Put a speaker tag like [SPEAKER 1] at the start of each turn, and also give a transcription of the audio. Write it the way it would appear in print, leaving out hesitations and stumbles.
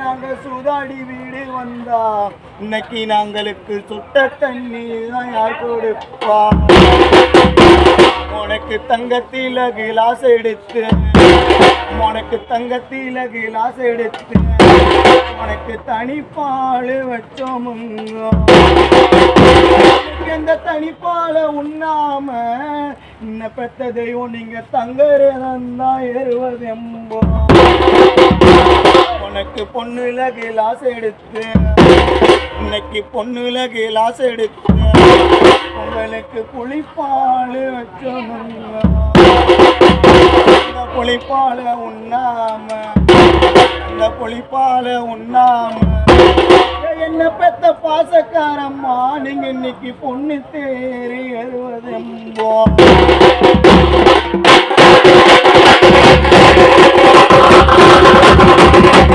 [SPEAKER 1] நாங்க சூதாடி வீடு வந்தா இன்னைக்கு நாங்களுக்கு சுட்ட தண்ணி தான் யார் கொடுப்பா? உனக்கு தங்கத்தில கிளாஸ் எடுத்து, உனக்கு தங்கத்தில கிளாஸ் எடுத்து, உனக்கு தனிப்பால் வச்சோமுங்க. எந்த தனிப்பால உண்ணாம இன்ன பெத்த தெய்வம் நீங்க தங்கறதா ஏறுவதெம்போ. உனக்கு பொண்ணுல கிளாஸ் எடுத்து, இன்னைக்கு பொண்ணுல கிளாஸ் எடுத்து, உங்களுக்கு புளிப்பால் வச்சோமுங்க. இந்த புளிப்பால உண்ணாம, இந்த புளிப்பால உண்ணாம என்ன பெத்த பாசக்காரம்மா நீங்க இன்னைக்கு பொண்ணு தேறி எழுவதெம்போ.